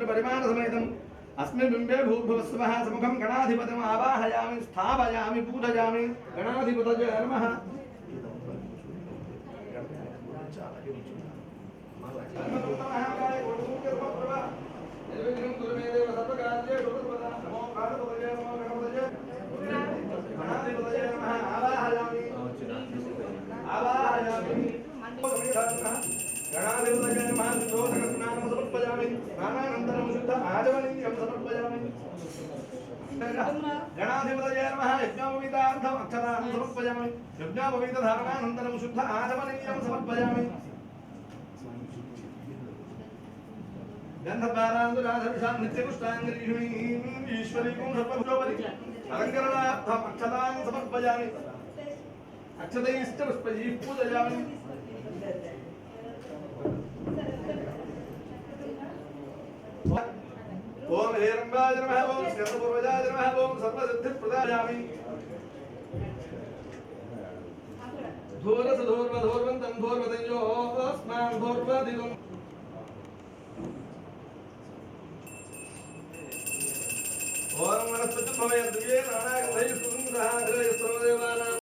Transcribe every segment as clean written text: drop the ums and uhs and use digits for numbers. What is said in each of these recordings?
पुत्र परिमाण समेतम् अस्मिन् बिम्बे भूर्भुवस्वः समुखं गणाधिपतिम् आवाहयामि स्थापयामि पूजयामि गणाधिपतये नमः गणाधिपतये नमः शोधकस्नानं समर्पयामि स्नानानन्तरं शुद्ध आचमनीयं समर्पयामि गणाधिपतये नमः यज्ञोपवीतार्थम् अक्षतान् समर्पयामि यज्ञोपवीतधारणानन्तरं शुद्ध आचमनीयं समर्पयामि गन्धद्वारान्तराधविषां नित्यपुष्टाङ्गरीषुणीं ईश्वरीं सर्वभूतोपरि अलङ्करणार्थम् अक्षतान् समर्पयामि अक्षतैश्च पुष्पैः पूजयामि ओम हेरंबाय नमः ओम स्कंदपूर्वजाय नमः ओम सर्वसिद्धिप्रदायामि धूरसधूर्वधूर्वन्तं धूर्वदयो अस्मान् धूर्वदिगुम् ओम वनस्पतिर्भवयद्विये नानागन्धैः सुगन्धः हृदये सर्वदेवानां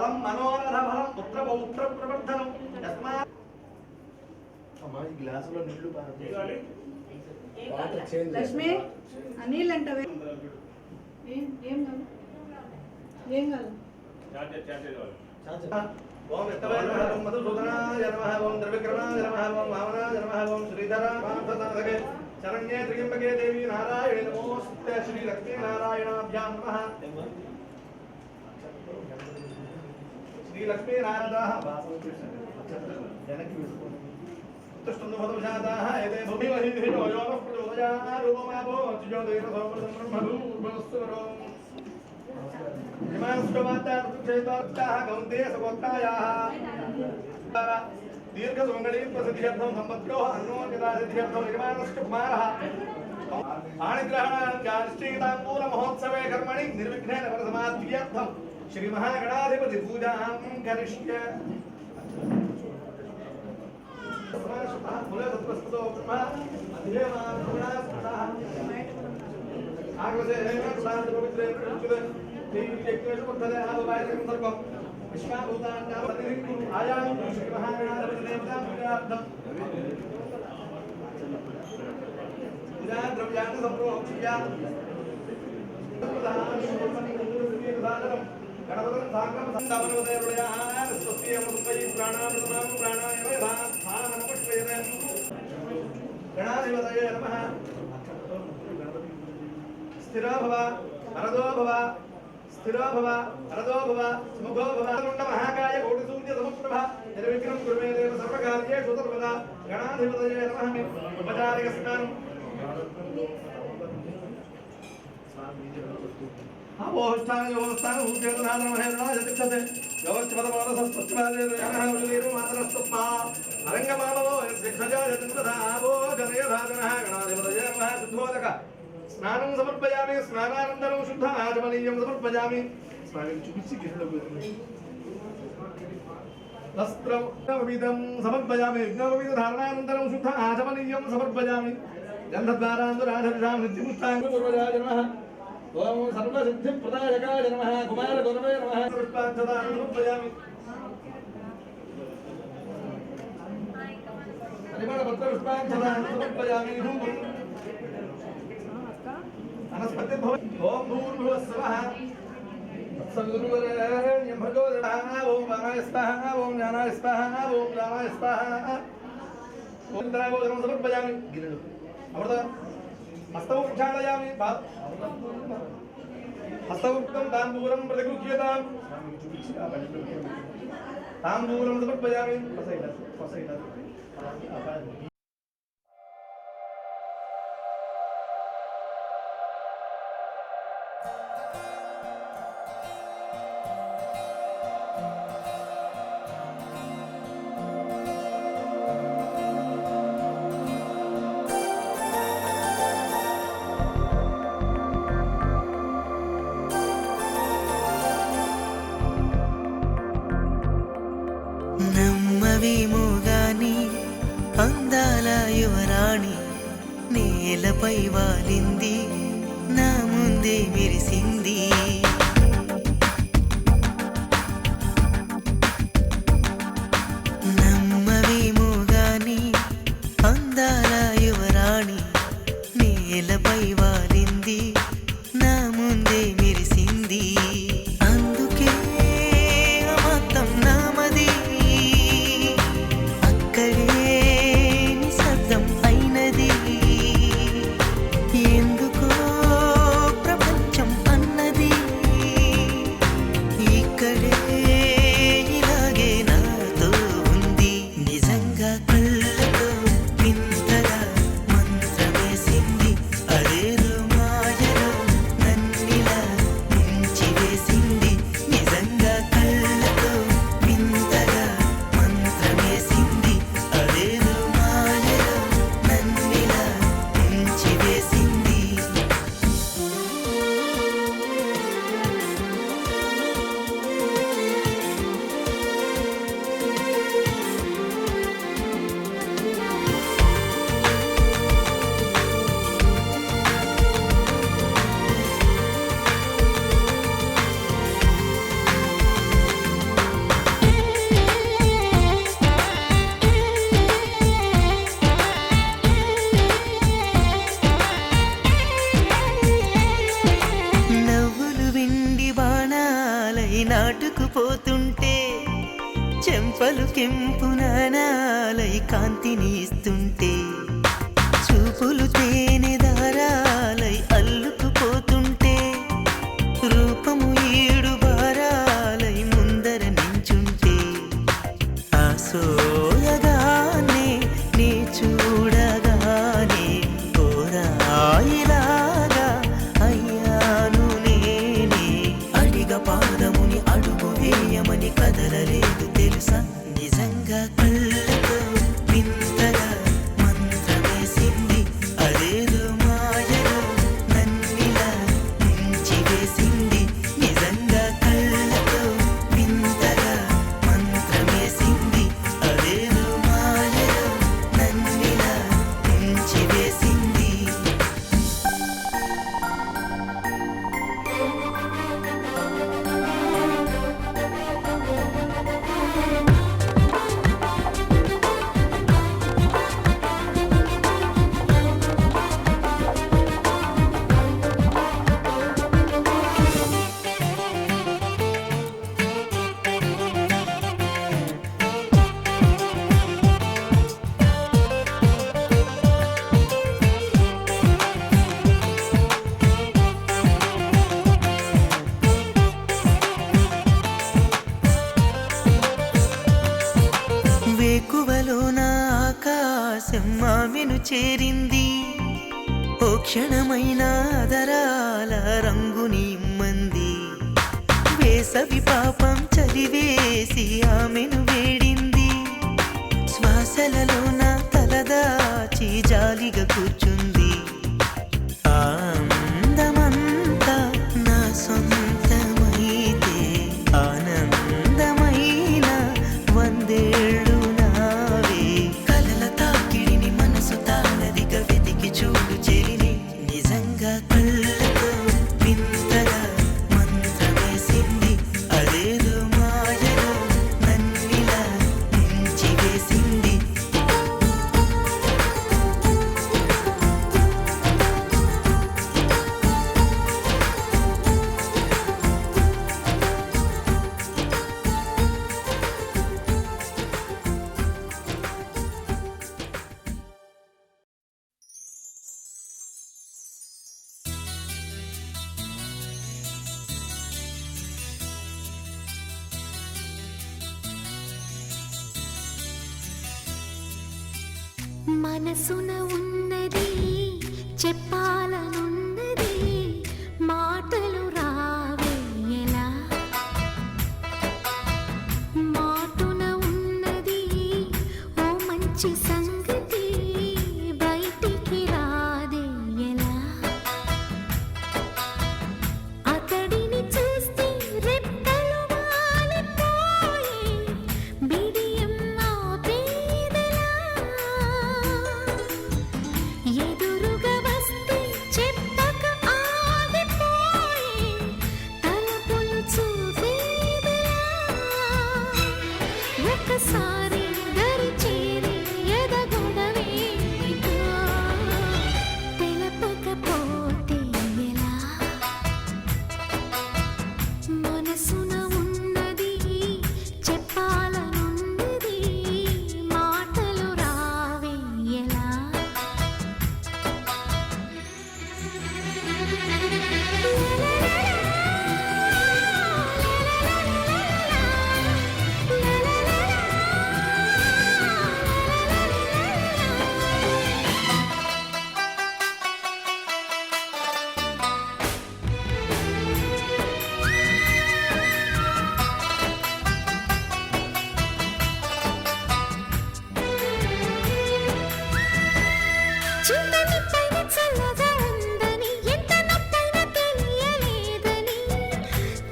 फलं मनोरथ फलं पुत्र पौत्र प्रवर्धनं यस्मात् हमारी ग्लासలో నీళ్లు పారదు లక్ష్మి అనిల్ అంటవే ఏం కాదు ఓం విత్తవాయ నమః ఓం మధుసూదనాయ నమః ఓం ద్రవిక్రమాయ నమః ఓం వామనాయ నమః ఓం శ్రీధరాయ శరణ్యే త్ర్యంబకే దేవి నారాయణే నమోస్తుతే శ్రీ లక్ష్మీ నారాయణాభ్యాం నమః श्री लक्ष्मी नारदाः जनकी तुष्टुन्दभवदुषादाः एते भूमिवहिधिनो योगः प्रचोदयात् रूपमापो ज्योतिरसोमृतं ब्रह्मभूर्भुवस्सुरो हिमांशुमात्ताः कौन्तेय सगोत्तायाः दीर्घसुमङ्गली प्रसिद्ध्यर्थं सम्पद्योः अन्नोन्यदासिद्ध्यर्थं यजमानश्चकुमारः पाणिग्रहणाङ्गानिश्चयताम्बूलमहोत्सवे कर्मणि निर्विघ्नेन परसमाप्त्यर्थं श्री महागणाधिपति पूजा करिष्ये आगमसे देवीयज्ञेषु पद्धते आदवायकं सर्वं विश्वाभूतानां प्रतिनिधिं आयां श्रीमहागणाधिपति देवतां पूजार्थं पूजा द्रव्याणि सम्प्रोक्ष्य गणपतिं साकं संदावनोदयरुडयाः स्वस्तियं मुम्बै प्राणामृतमां प्राणायाम यथा स्थानमुष्पयते गणाधिपतये नमः स्थिरो भव वरदो भव स्थिरो भव वरदो भव सुमुखो भव मुण्ड महाकाय कोटिसूर्य समप्रभ निर्विघ्नं कुरु मे देव सर्वकार्येषु सर्वदा गणाधिपतये नमः उपचारिक स्नानं अवोष्ठान योगस्थान भूतेनान महेन्द्राज दिक्षते योगच्छपदमानसस्तस्मादे रयनः उल्लीरो मातरस्तस्मा अरङ्गमानवो दिक्षजा यतिन्दधा आवो जनयधाजनः गणाधिपतये नमः शुद्धोदक स्नानं समर्पयामि स्नानानन्तरं शुद्ध आचमनीयं समर्पयामि स्नानं चुपिच्చి కింద वस्त्रविदं समर्पयामि यज्ञोपवीत धारणानन्तरं शुद्ध आचमनीयं समर्पयामि गन्धद्वारान्तराधविषां नित्यपुष्टाङ्गपूर्वजाय नमः ओम सर्वसिद्धिप्रदायकाय नमः कुमारगुरवे नमः पुष्पाक्षतां समर्पयामि परिमलपत्रपुष्पाक्षतां समर्पयामि अनस्पति ओम भूर्भुवस्सवः सवितुर्वरेण्यं भर्गो देवः ओम वाणाय स्वाहा ओम ज्ञानाय स्वाहा ओम ज्ञानाय स्वाहा ओम द्रावोदनं समर्पयामि अमृत हस्तौ प्रक्षालयामि हस्तौ ताम्बूलं प्रतिगृह्यताम् ताम्बूलं समर्पयामि నమ్మవేమోగాని అందాల యువరాణి నేలపై వాలింది నా ముందే మెరిసింది నమ్మవేమోగాని అందాల యువరాణి నేలపై వాలింది నా ముందే మెరిసింది అందుకే అమతం నామది నిశ్శబ్దం అయినది ఎందుకో ప్రపంచం అన్నది ఇక్కడే ఇలాగే నాతో ఉంది నిజంగా కళ్ళతో వింతగా మంత్రమేసింది అదేదో మాయలో నన్నిలా ముంచివేసింది నిజంగా కళ్ళతో వింతగా మంత్రమేసింది అదేదో మాయలో నన్నిలా ముంచివేసింది నవ్వులు విండి బాణాలై నాటుకుపోతుంటే చెంపలు కెంపు నాణాలై కాంతిని ఇస్తుంటే చూపులు తేనె దారాలై అల్లుకుపోతుంటే రూపము ఏడు బారాలై ముందర నించుంటే ఆ సోయగానే నీ చూడగానే ఓరాయిలాగా అయ్యాను నేనే అడిగ పాదముని అడుగు వేయమని కదలలేదు తెలుసా నిజంగా కళ్ళతో వింతగా మంత్రమేసింది అదేదో మాయలో నన్నిలా ముంచివేసింది నిజంగా కళ్ళతో వింతగా మంత్రమేసింది అదేదో మాయలో నన్నిలా ముంచివేసింది ఆలస్యం ఆమెను చేరింది. ఓ క్షణమైన అదరాల రంగుని ఇమ్మంది. వేసవి పాపం చలివేసి ఆమెను వేడింది. శ్వాసలలో నా తలదాచి జాలిగా కూర్చుంది. ఆ అందమంతా నా సొంతమైతే ఆనందమైన వందేళ్ళు నావే. కలల తాకిడిని మనసు తానదిగా వెతికి చూడు చెలిని. నిజంగా కళ్ళతో వింతగా మంత్రమేసింది. అదేదో మాయలో నన్నిలా ముంచి వేసింది. మనసున ఉన్నది చెప్పాలనున్నది మాటలు రావే ఎలా. మాటున ఉన్నది ఓ మంచి సంగతి బయటికి రాదే ఎలా. అతడిని చూస్తే రెప్పలు వాలిపోయి బిడియం ఆపేదెలా. ఎదురుగా వస్తే చెప్పక ఆగిపోయి తలుపులు చూసేదెలా. ఒకసారి దరి చేరి ఎదగొడవేమిటో తెలపకపోతే ఎలా. మనసున ఉన్నది చెప్పాలనున్నది మాటలు రావే ఎలా. చింతని పైన చల్లగా ఉందని ఎంత నొప్పైనా తెలియలేదని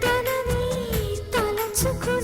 తనని తలచుకో